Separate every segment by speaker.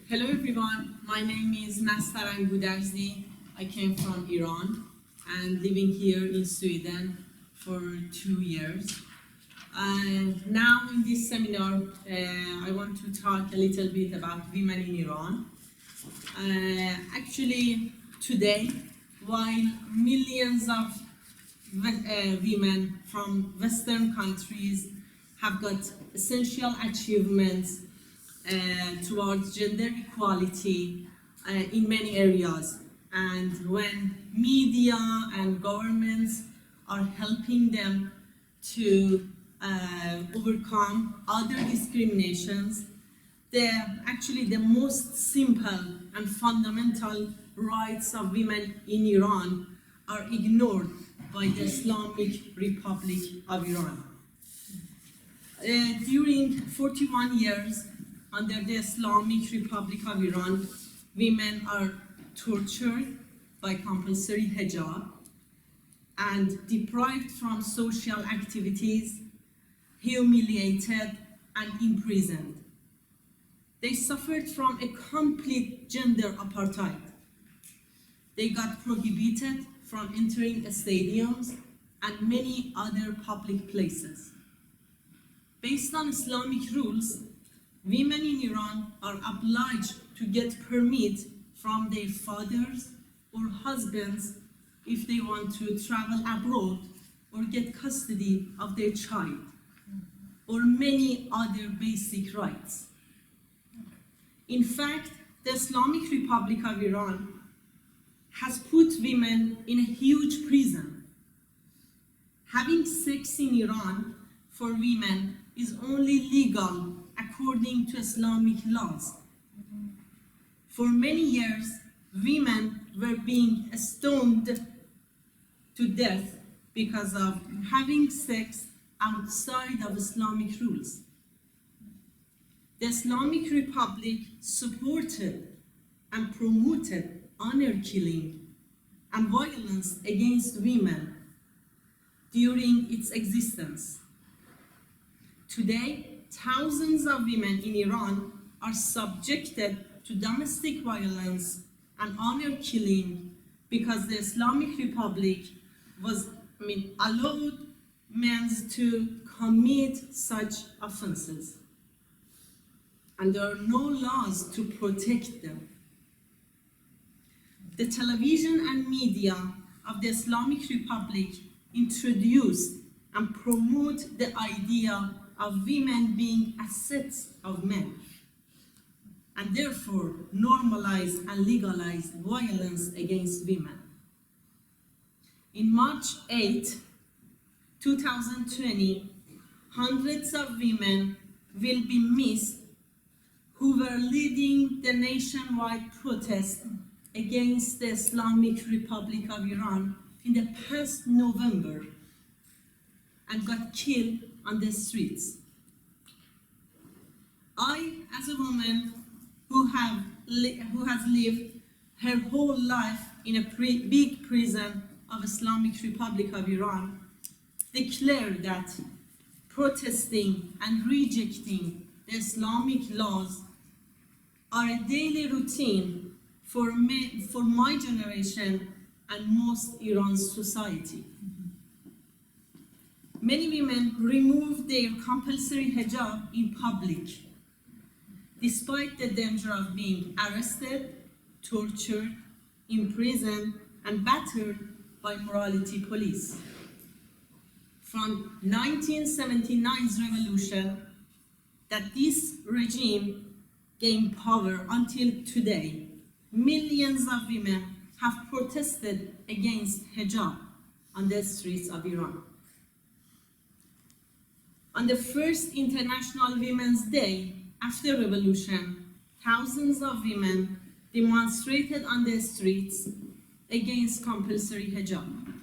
Speaker 1: Hello everyone, my name is Nastaran Goodarzi. I came from Iran and living here in Sweden for 2 years. And now in this seminar, I want to talk a little bit about women in Iran. Actually, today, while millions of women from Western countries have got essential achievements towards gender equality in many areas, and when media and governments are helping them to overcome other discriminations, actually the most simple and fundamental rights of women in Iran are ignored by the Islamic Republic of Iran. During 41 years, under the Islamic Republic of Iran, women are tortured by compulsory hijab and deprived from social activities, humiliated and imprisoned. They suffered from a complete gender apartheid. They got prohibited from entering stadiums and many other public places. Based on Islamic rules, women in Iran are obliged to get permit from their fathers or husbands if they want to travel abroad or get custody of their child, or many other basic rights. In fact, the Islamic Republic of Iran has put women in a huge prison. Having sex in Iran for women is only legal according to Islamic laws. For many years, women were being stoned to death because of having sex outside of Islamic rules. The Islamic Republic supported and promoted honor killing and violence against women during its existence. Today, thousands of women in Iran are subjected to domestic violence and honor killing because the Islamic Republic allowed men to commit such offenses, and there are no laws to protect them. The television and media of the Islamic Republic introduced and promote the idea of women being assets of men, and therefore normalize and legalize violence against women. In March 8, 2020, hundreds of women will be missed who were leading the nationwide protest against the Islamic Republic of Iran in the past November and got killed on the streets. I, as a woman who has lived her whole life in a big prison of Islamic Republic of Iran, declare that protesting and rejecting the Islamic laws are a daily routine for my generation and most Iran's society. Many women remove their compulsory hijab in public, despite the danger of being arrested, tortured, imprisoned, and battered by morality police. From 1979's revolution, that this regime gained power until today, millions of women have protested against hijab on the streets of Iran. On the first International Women's Day after revolution, thousands of women demonstrated on the streets against compulsory hijab.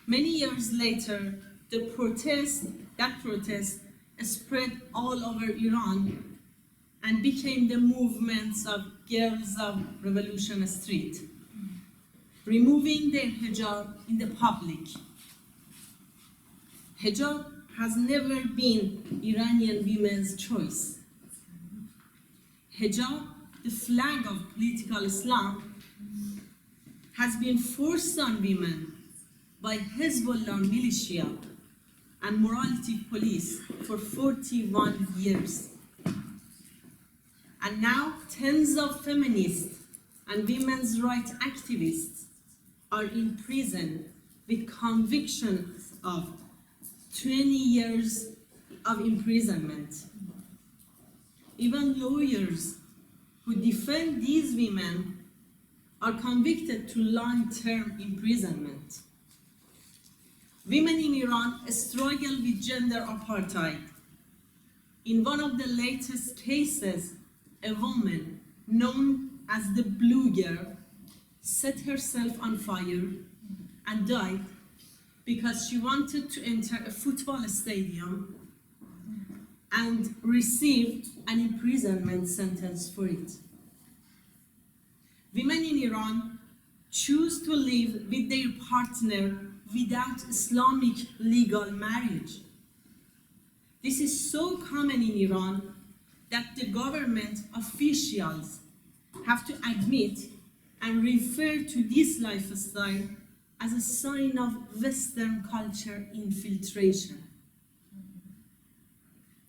Speaker 1: Many years later, that protest spread all over Iran and became the movements of Girls of Revolution Street, removing their hijab in the public. Hijab has never been Iranian women's choice. hijab, the flag of political Islam, has been forced on women by Hezbollah militia and morality police for 41 years. And now tens of feminists and women's rights activists are in prison with convictions of 20 years of imprisonment. Even lawyers who defend these women are convicted to long-term imprisonment. Women in Iran struggle with gender apartheid. In one of the latest cases, a woman known as the Blue Girl set herself on fire and died because she wanted to enter a football stadium and received an imprisonment sentence for it. Women in Iran choose to live with their partner without Islamic legal marriage. This is so common in Iran that the government officials have to admit and refer to this lifestyle as a sign of Western culture infiltration.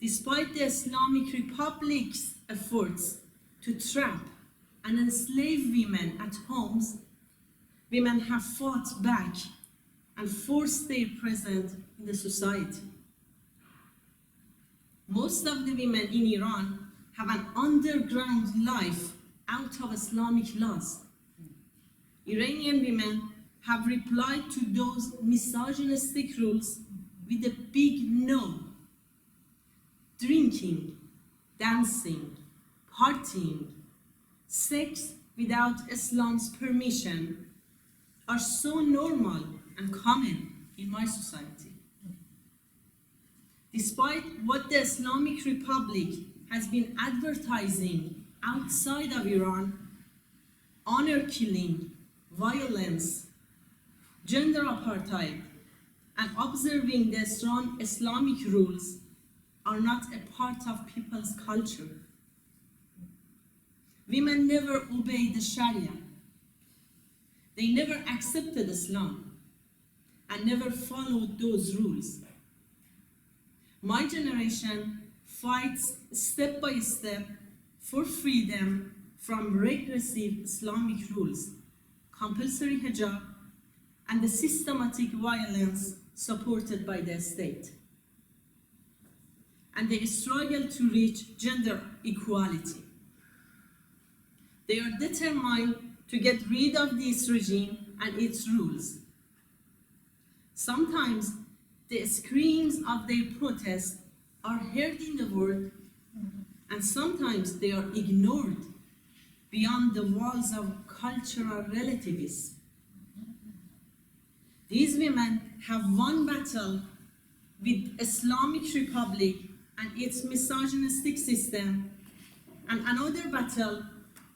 Speaker 1: Despite the Islamic Republic's efforts to trap and enslave women at homes, women have fought back and forced their presence in the society. Most of the women in Iran have an underground life out of Islamic laws. Iranian women have replied to those misogynistic rules with a big no. Drinking, dancing, partying, sex without Islam's permission are so normal and common in my society. Despite what the Islamic Republic has been advertising outside of Iran, honor killing, violence, gender apartheid, and observing the strong Islamic rules are not a part of people's culture. Women never obeyed the Sharia. They never accepted Islam and never followed those rules. My generation fights step by step for freedom from regressive Islamic rules, compulsory hijab, and the systematic violence supported by the state. And they struggle to reach gender equality. They are determined to get rid of this regime and its rules. Sometimes the screams of their protest are heard in the world, and sometimes they are ignored beyond the walls of cultural relativism. These women have one battle with Islamic Republic and its misogynistic system, and another battle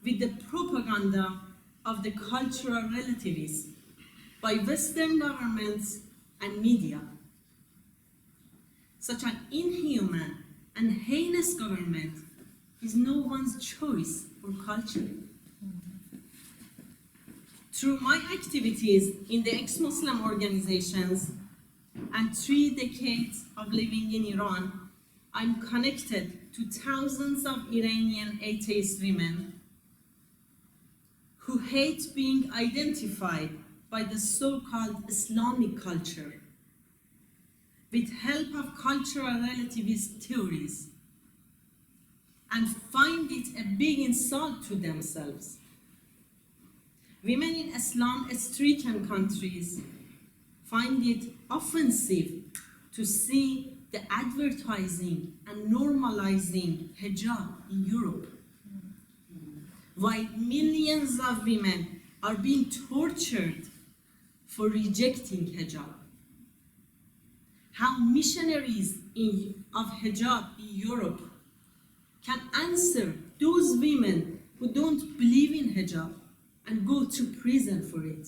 Speaker 1: with the propaganda of the cultural relativism by Western governments and media. Such an inhuman and heinous government is no one's choice or culture. Through my activities in the ex-Muslim organizations and 3 decades of living in Iran, I'm connected to thousands of Iranian atheist women who hate being identified by the so-called Islamic culture with help of cultural relativist theories and find it a big insult to themselves. Women in Islam-stricken countries find it offensive to see the advertising and normalizing hijab in Europe, while millions of women are being tortured for rejecting hijab. How missionaries of hijab in Europe can answer those women who don't believe in hijab and go to prison for it.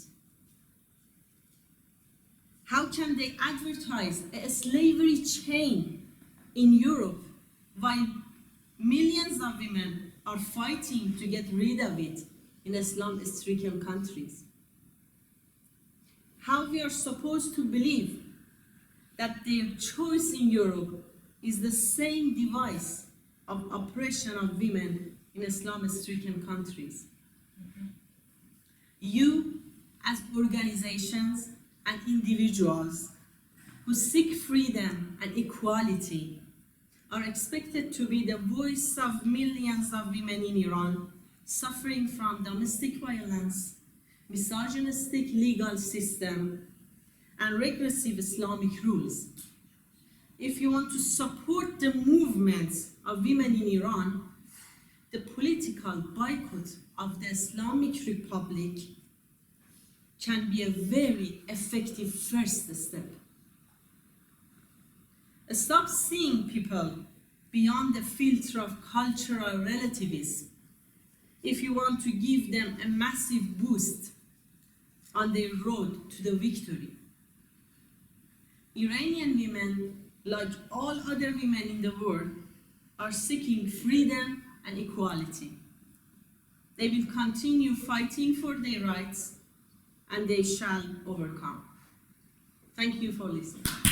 Speaker 1: How can they advertise a slavery chain in Europe while millions of women are fighting to get rid of it in Islam-stricken countries. How we are supposed to believe that their choice in Europe is the same device of oppression of women in Islam-stricken countries. You, as organizations and individuals who seek freedom and equality, are expected to be the voice of millions of women in Iran suffering from domestic violence, misogynistic legal system, and regressive Islamic rules. If you want to support the movements of women in Iran, the political boycott of the Islamic Republic can be a very effective first step. Stop seeing people beyond the filter of cultural relativism if you want to give them a massive boost on their road to the victory. Iranian women, like all other women in the world, are seeking freedom and equality. They will continue fighting for their rights, and they shall overcome. Thank you for listening.